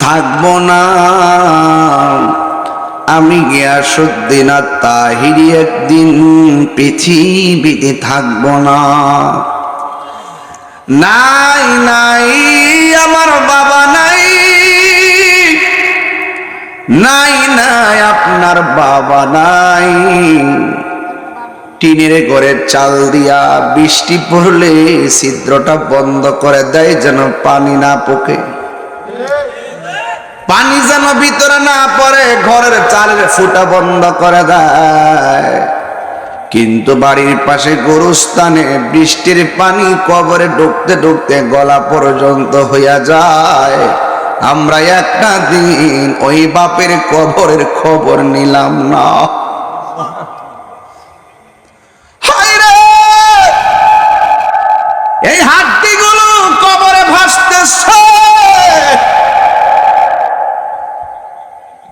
থাকবো না। আমি গিয়াসউদ্দিন আত-তাহিরি একদিন পৃথিবীতে থাকবো না। নাই নাই আমার বাবা নাই, নাই নাই আপনার বাবা নাই। টিনের ঘরের চাল দিয়া বৃষ্টি পড়লে ছিদ্রটা বন্ধ করে দেয় যেন পানি না পড়ে, পানি যেন ভিতরে না পড়ে, ঘরের চালের ফুটা বন্ধ করে দেয়। কিন্তু বাড়ির পাশে গোরস্থানে বৃষ্টির পানি কবরে ঢুকতে ঢুকতে গলা পর্যন্ত হইয়া যায়। আমরা একটা দিন ওই বাপের কবরের খবর নিলাম না। এই হাড্ডিগুলো কবরে ভাসতেছে,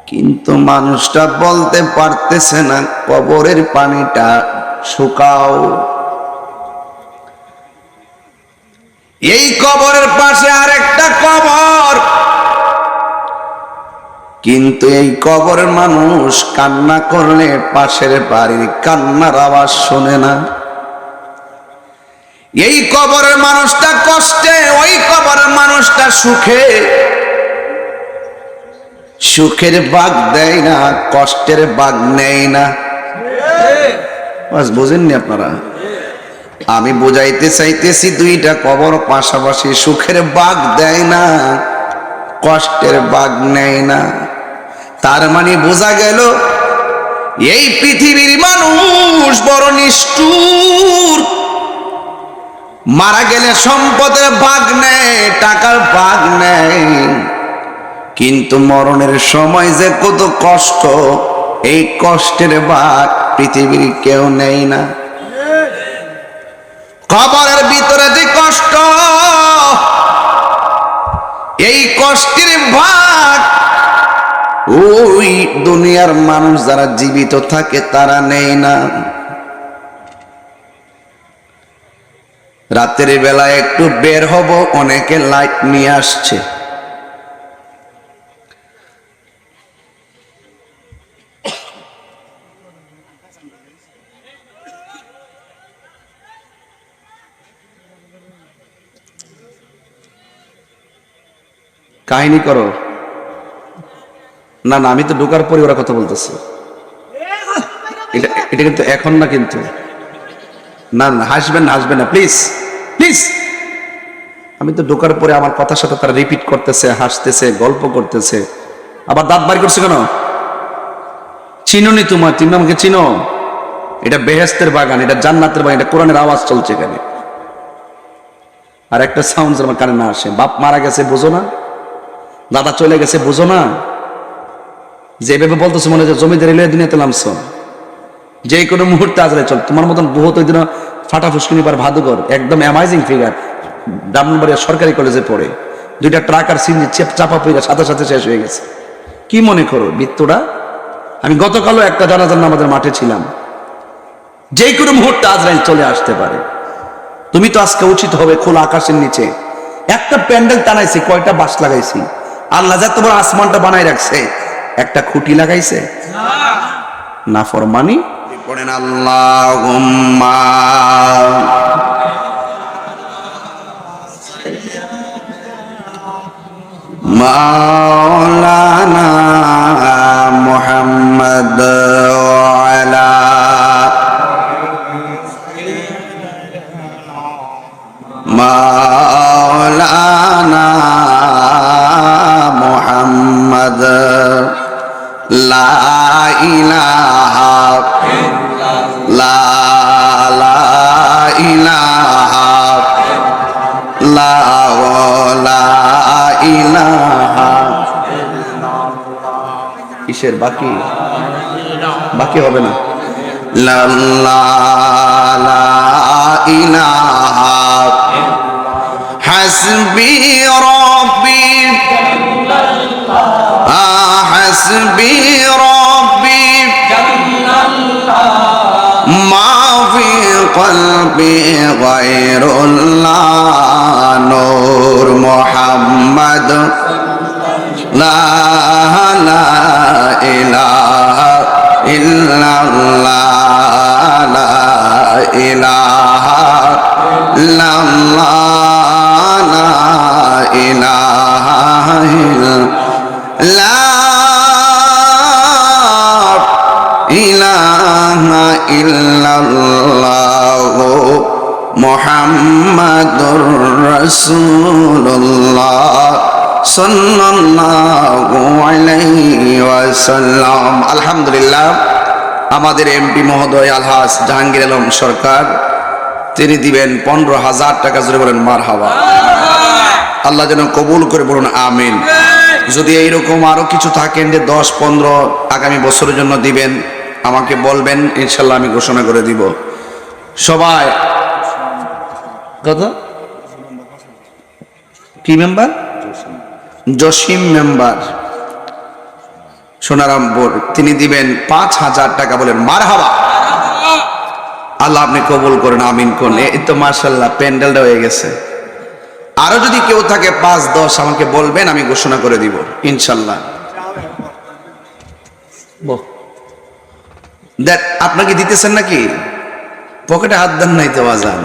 কিন্তু মানুষটা বলতে পারতেছে না কবরের পানিটা শুকাও। এই কবরের পাশে আরেকটা কবর, কিন্তু এই কবরের মানুষ কান্না করলে পাশের বাড়ির কান্নার আওয়াজ শোনে না। এই কবরের মানুষটা কষ্টে, ওই কবরের মানুষটা সুখে। সুখের ভাগ দেয় না, কষ্টের ভাগ নেয় না। বুঝেননি আপনারা? আমি বুঝাইতে চাইতেছি দুইটা কবর পাশাপাশি, সুখের ভাগ দেয় না, কষ্টের ভাগ নেয় না। তার মানে বোঝা গেল এই পৃথিবীর মানুষ বড় নিষ্ঠুর। মারা গেলে সম্পদের ভাগ নেয়, টাকার ভাগ নেয়, কিন্তু মরণের সময় যে কত কষ্ট, এই কষ্টের ভাগ পৃথিবীর কেউ নেই না। কবরের ভিতরে যে কষ্ট, এই কষ্টের ভাগ ওই দুনিয়ার মানুষ যারা জীবিত থাকে তারা নেই না। রাতের বেলায় একটু বের হব, অনেকে লাইট নিয়ে আসছে। কাহিনী করো না, না আমি তো ঢোকার পরে ওরা কথা বলতেছে। এটা কিন্তু এখন না, কিন্তু না না হাসবেন না, হাসবেন না প্লিজ প্লিজ। আমি তো ঢোকার পরে আমার কথার সাথে তারা রিপিট করতেছে, হাসতেছে, গল্প করতেছে। আবার দাঁত বাড়ি করছে কেন? চিনোনি তোমার, তুমি আমাকে চিনো? এটা বেহেশতের বাগান, এটা জান্নাতের বাগান, এটা কোরআনের আওয়াজ চলছে এখানে। আর একটা সাউন্ড আমার কানে না আসে। বাপ মারা গেছে বোঝো না, দাদা চলে গেছে বোঝো না, যেভাবে বলতেছো মনে হয় জমিদার এলে দুনিয়াতে নামছো। যে কোনো মুহূর্তে আজরাইল চল। তোমার মতন বহুত ওই দিন ফাটা ফুসকিনি বার ভাদুঘর, একদম অ্যামাইজিং ফিগার, ব্রাহ্মণবাড়িয়া সরকারি কলেজে পড়ে, দুইটা ট্রাক আর সিনজি চাপা পড়ে সাথে সাথে শেষ হয়ে গেছে। কি মনে করো মৃত্যুটা? আমি গতকালও একটা জানাজার নামাজের মাঠে ছিলাম। যে কোনো মুহূর্তে আজরাইল চলে আসতে পারে। তুমি তো আজকে উচিত হবে খোলা আকাশের নিচে একটা প্যান্ডেল টানাইছি, কয়টা বাঁশ লাগাইছি? আল্লাহ যা তোমার আসমানটা বানাই রাখছে, একটা খুঁটি লাগাইছে? না ফরমানি পড়েন আল্লাহুম্মা মাওলানা মুহাম্মদ ওয়া আলা মাওলানা মুহাম্মদ লা ইলাহা লা ইলাহা লা ইলাহা। কিসের বাকি? বাকি হবে না। লা ইলাহা হাসবি রাব্বি হাসবি রাব্বি মা ফি কলবি গায়রুল্লাহ নূর মুহাম্মদ লা ইলাহা ইল্লাল্লাহ লা ইলাহা ইল্লাল্লাহ লা ইলাহা ইল্লাল্লাহ মুহাম্মাদুর রাসূলুল্লাহ সাল্লাল্লাহু আলাইহি ওয়াসাল্লাম। আলহামদুলিল্লাহ, আমাদের এমপি মহোদয় আলহাজ জাহাঙ্গীর আলম সরকার, তিনি দিবেন 15,000 টাকা। জোরে বলেন মারহাবা। আল্লাহ যেন কবুল করে, বলুন আমিন। যদি এইরকম আরো কিছু থাকেন যে 10-15 আগামী বছরের জন্য দিবেন, আমাকে বলবেন, ইনশাল্লাহ আমি ঘোষণা করে দিব। সবাই কত কি মেম্বার? জসিম মেম্বার সোনারামপুর, তিনি দিবেন 5,000 টাকা। বলেন মারহাবা। আল্লাহ আপনি কবুল করেন, আমিন করুন। এই তো মাশাআল্লাহ প্যান্ডেলটা হয়ে গেছে। আরো যদি কেউ থাকে 5-10 আমাকে বলবেন, আমি ঘোষণা করে দিব ইনশাল্লাহ। দেখ আপনাকে দিতেছেন নাকি? পকেটে হাত দেন নাই তো বাজান,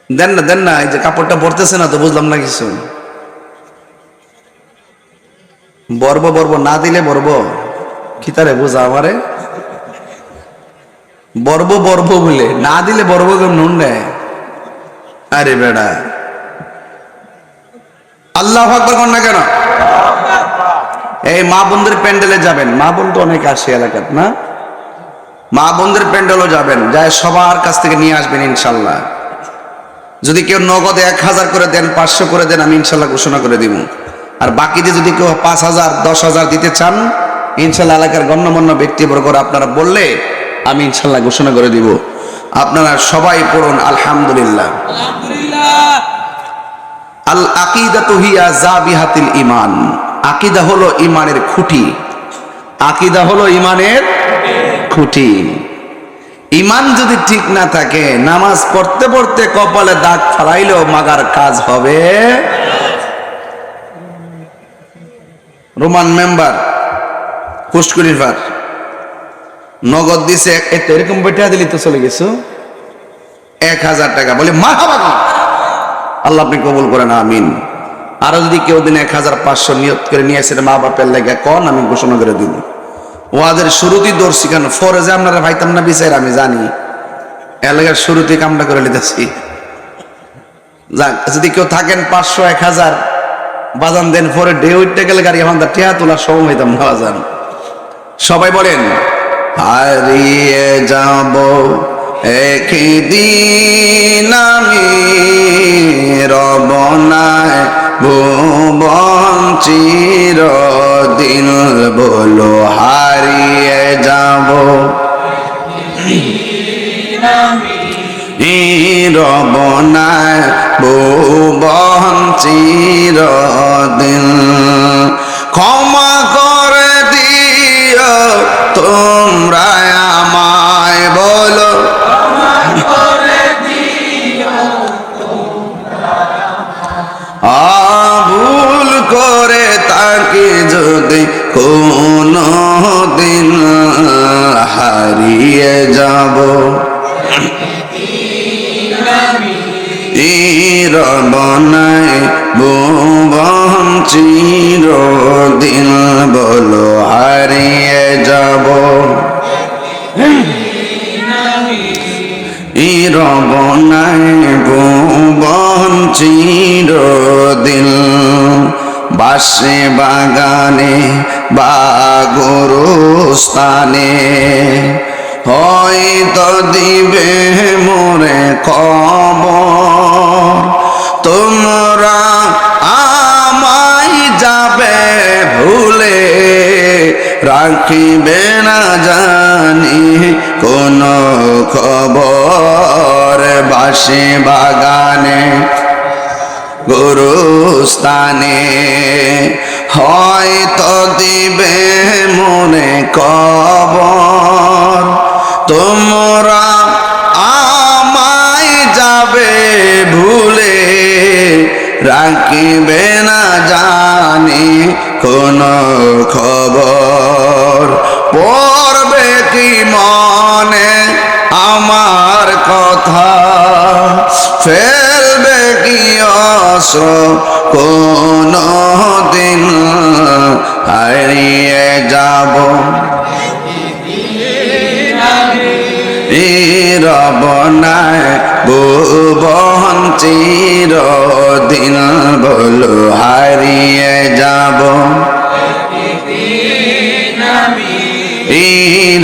দেন না দেন না। এই যে কাপড়টা পরতেছে না তো, বুঝলাম না কিছু। বর্ব বর্ব না দিলে বর্ব কি তারে বোঝা আমারে? বর্ব বর্ব বলে না দিলে বর্ব নুন নেয়। আরে বেড়া, আল্লাহু আকবার কোন না কেন? এই মা বোনদের প্যান্ডেলে যাবেন, মা বোন তো অনেক আসে এলাকার না, মা বোনদের প্যান্ডেলও যাবেন, যায় সবার কাছ থেকে নিয়ে আসবেন ইনশাল্লাহ। যদি কেউ নগদে 1,000 করে দেন, 500 করে দেন, আমি ইনশাল্লাহ ঘোষণা করে দিব। আর বাকিতে যদি কেউ 5,000 10,000 দিতে চান, ইনশাল্লাহ এলাকার গণ্যমান্য ব্যক্তিবর্গ আপনারা বললে আমি ইনশাল্লাহ ঘোষণা করে দিব। আপনারা সবাই পড়ুন আলহামদুলিল্লাহ। আল আকিদাতু হিয়া জাবিহাতুল ঈমান। আকীদা হলো ঈমানের খুঁটি। আকীদা হলো ঈমানের খুঁটি। ঈমান যদি ঠিক না থাকে, নামাজ পড়তে পড়তে কপালে দাগ ফালাইলেও মাগার কাজ হবে। রোমান মেম্বার পুষ্করির নগদ দিছে, এরকম বেটা দিলি তো চলে গেছো 1,000 টাকা। বলে মারহাবা। আল্লাহ আপনি কবুল করেন, আমিন। আরো যদি কেউ দিন 1,500 নিয়ত করে নিয়ে আসে মা বাপের লেগে কোন, আমি ঘোষণা করে দিব। ওয়াদের শুরুতেই দর্শি কেন ফরজে আপনারা ভাইতাম না বিচার, আমি জানি এলাকার শুরুতেই কামটা করে নিতেছি। যাক, যদি কেউ থাকেন 500 1,000 বাজান দেন, পরে ডে উঠতে গেলে গাড়ি আমাদের টিয়া তোলার সময় হইতাম না বাজান। সবাই বলেন হারিয়ে যাব একদিন আমি, রবনায় ভুবন চিরদিন। বলো হারিয়ে যাব রবনায় ভুবন চিরদিন। ক্ষমা করে দিও তোমরা আমায়, বলো ভুল করে তাকে যদি কোনো দিন হারিয়ে যাব রবনায় ভুবন চিরদিন। বলো হারিয়ে যাব রবনায় ভুবন চিরদিন। বাসে বাগানে বা গোরস্থানে হয়তো দিবে মোরে খবর। তোমরা আমায় যাবে ভুলে, রাখিবে না জানি কোন খবর। বাসে বাগানে গোরস্থানে হয়তো দিবে মনে কবর। তোমরা আমায় যাবে ভুলে, রাখিবে না জানি কোন খবর, পড়বে কি মনে আমার কথা, ফেলবে কি অস্ত্র কোন দিন হারিয়ে যাব। রবনায় ভুবন চিরদিন বলো হারিয়ে যাব।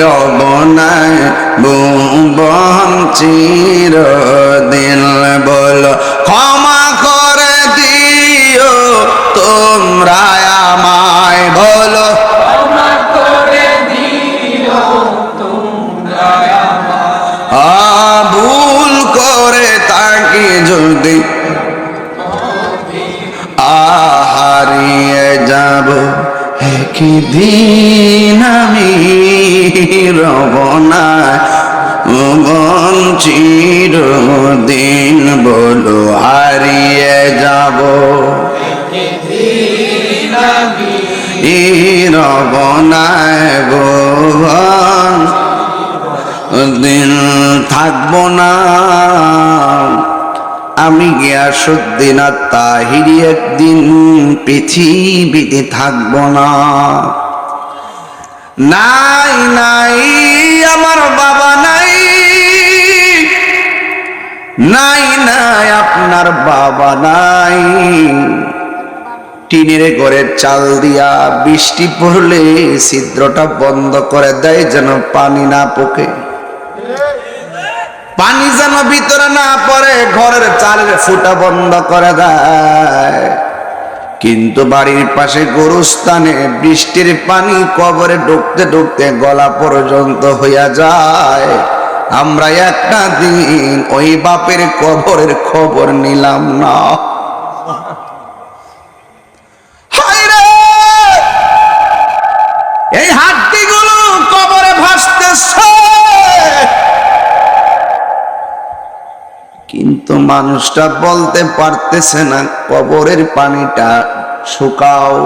রবনায় ভুবন চিরদিন বলো ক্ষমা করে দিও তোমরা আমায়, বলো ভুল করে তাকে যদি হারিয়ে যাব একদিন আমি রবনায় ভুবন চিরদিন বলো হারিয়ে যাব। রবনায় ভুবন দিন থাকবো না। আমি গিয়াসউদ্দিন আত-তাহিরি একদিন পৃথিবীতে থাকবো না। নাই নাই আমার বাবা নাই, নাই নাই আপনার বাবা নাই। টিনের ঘরের চাল দিয়া বৃষ্টি পড়লে ছিদ্রটা বন্ধ করে দেয় যেন পানি না পড়ে, পানি যেন ভিতরে না পড়ে, ঘরের চালের ফুটা বন্ধ করে দেয়। কিন্তু বাড়ির পাশে গরুস্থানে বৃষ্টির পানি কবরে ঢুকতে ঢুকতে গলা পর্যন্ত হইয়া যায়। আমরা একটা দিন ওই বাপের কবরের খবর নিলাম না। এই হাড্ডিগুলো কবরে ভাসতেছে, কিন্তু মানুষটা বলতে পারতেছে না কবরের পানিটা শুকাও।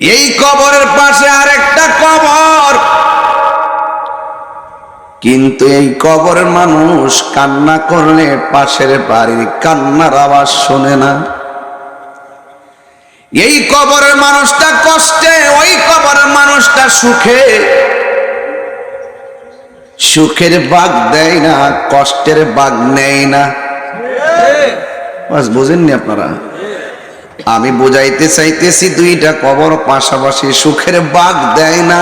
এই কবরের পাশে আরেকটা কবর, কিন্তু এই কবরের মানুষ কান্না করলে পাশের বাড়ির কান্নার আওয়াজ শোনে না। এই কবরের মানুষটা কষ্টে, ওই কবরের মানুষটা সুখে। সুখের ভাগ দেয় না, কষ্টের ভাগ নেয় না। বুঝেননি আপনারা? আমি বুঝাইতে চাইতেছি দুইটা কবর পাশাপাশি, সুখের ভাগ দেয় না,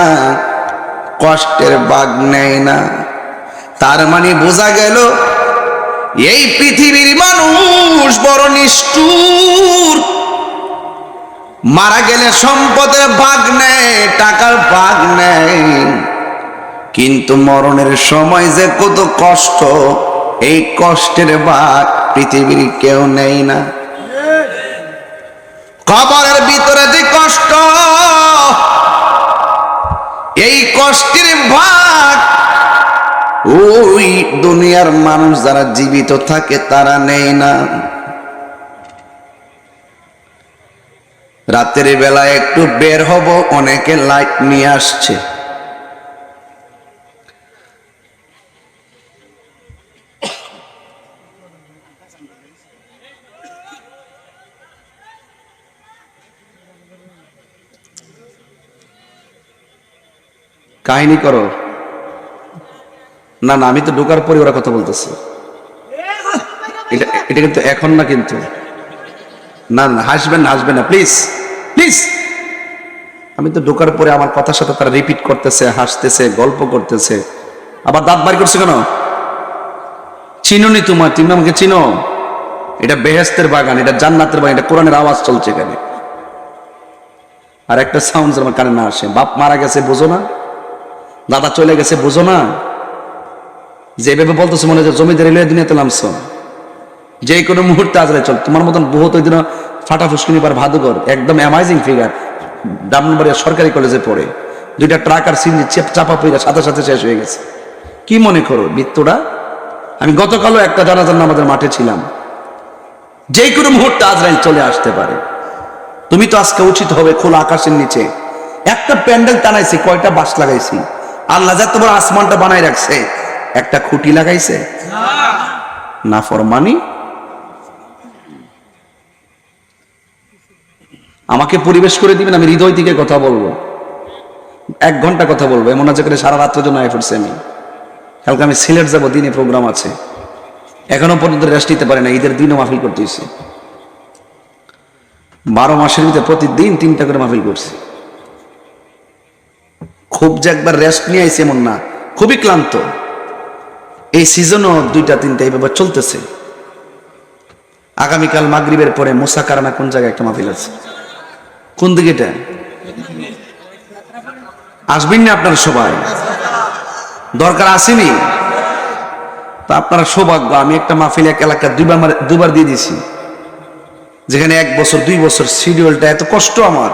কষ্টের ভাগ নেয় না। তার মানে বোঝা গেল এই পৃথিবীর মানুষ বড় নিষ্ঠুর। মারা গেলে সম্পদের ভাগ নেয়, টাকার ভাগ নেয়, কিন্তু মরণের সময় যে কত কষ্ট, এই কষ্টের ভাগ পৃথিবীর কেউ নেই না। কবরের ভিতরে যে কষ্ট, এই কষ্টের ভাগ ওই দুনিয়ার মানুষ যারা জীবিত থাকে তারা নেই না। রাতের বেলা একটু বের হব, অনেকে লাইট নিয়ে আসছে। কাহিনী করো না, না আমি তো ঢোকার পরে ওরা কথা বলতেছে। এটা কিন্তু এখন না, কিন্তু না না হাসবেন না, হাসবেন না প্লিজ প্লিজ। আমি তো ঢোকার পরে আমার কথার সাথে তারা রিপিট করতেছে, হাসতেছে, গল্প করতেছে। আবার দাঁত বাড়ি করছে কেন? চিনোনি তোমার, তুমি আমাকে চিনো? এটা বেহেশতের বাগান, এটা জান্নাতের বাগান, এটা কোরআনের আওয়াজ চলছে এখানে। আর একটা সাউন্ড আমার কানে না আসে। বাপ মারা গেছে বোঝো না, দাদা চলে গেছে বোঝো না, যেভাবে বলতেছো মনে হয় জমিদার এলে দুনিয়াতে নামছো। যে কোনো মুহূর্তে আজরে চল। তোমার মতন বহুত ওই দিন ফাটা ফুসকিনি পার ভাদুকর, একদম অ্যামাইজিং ফিগার, ব্রাহ্মণবাড়িয়া সরকারি কলেজে পড়ে, দুইটা ট্রাক আর সিনজি চাপা পইরা সাথে সাথে শেষ হয়ে গেছে। কি মনে করো মৃত্যুটা? আমি গতকালও একটা জানাজার নামাজের মাঠে ছিলাম। যে কোনো মুহূর্তে আজরাইল চলে আসতে পারে। তুমি তো আজকে উচিত হবে খোলা আকাশের নিচে একটা প্যান্ডেল টানাইছি, কয়টা বাঁশ লাগাইছি? আল্লাহ যা তোমার আসমানটা বানাই রাখছে, একটা খুঁটি লাগাইছে? না ফরমানি। আমাকে পরিবেশ করে দিবেন, আমি হৃদয় থেকে কথা বলবো, 1 ঘন্টা কথা বলবো। এমন আছে করে সারা রাত্রের জন্য আয় পড়ছে। আমি কালকে আমি সিলেট যাবো, দিনে প্রোগ্রাম আছে, এখনো পর্যন্ত রেস্ট নিতে পারে না। ঈদের দিনও মাহফিল করতেছি, 12 মাসের ভিতরে প্রতিদিন 3টা করে মাহফিল করছি। খুব যে একবার রেস্ট নিয়ে আইছে এমন না, খুবই ক্লান্ত। এই সিজনও 2টা 3টা এইভাবে চলতেছে। আগামীকাল মাগরিবের পরে মুসাকারানা কোন জায়গায় একটা মাহফিল আছে, কোন দিকে এটা? আসবেন না আপনারা সবাই? দরকার আসেনি তা আপনারা সৌভাগ্য। আমি একটা মাহফিল এক এলাকা দুবার দিয়ে দিছি, যেখানে 1 বছর 2 বছর শিডিউলটা এত কষ্ট। আমার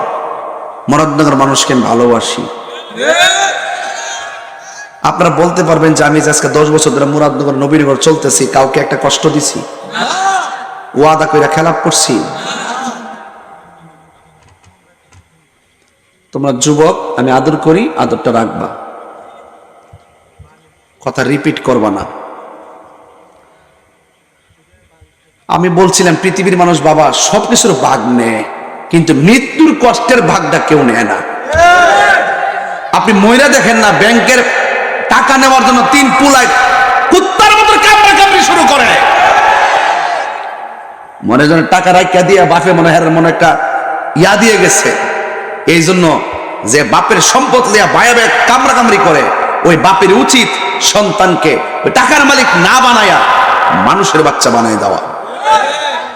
মুরাদনগর মানুষকে আমি ভালোবাসি। আপনারা বলতে পারবেন যে আমি আজকে 10 বছর ধরে মুরাদনগর নবীনগর চলতেছি, কাউকে একটা কষ্ট দিছি? ওয়াদা কইরা খেলাপ করছি? তোমরা যুবক, আমি আদর করি, আদরটা রাখবা, কথা রিপিট করবা না। আমি বলছিলাম পৃথিবীর মানুষ বাবা সবকিছুর ভাগ নেয়, কিন্তু মৃত্যুর কষ্টের ভাগটা কেউ নেয় না। আপনি ময়রা দেখেন না, ব্যাংকের টাকা নেওয়ার জন্য 3 পুলায় কুত্তার মতো কামড়াকামড়ি শুরু করে। মনে যেন টাকা রাখিয়া দিয়া বাপে মনে হয় মনে একটা ইয়া দিয়ে গেছে। এই জন্য যে বাপের সম্পদ লিয়া বায়াবে কামড়াকামড়ি করে, ওই বাপের উচিত সন্তানকে ওই টাকার মালিক না বানায়া মানুষের বাচ্চা বানায় দেওয়া।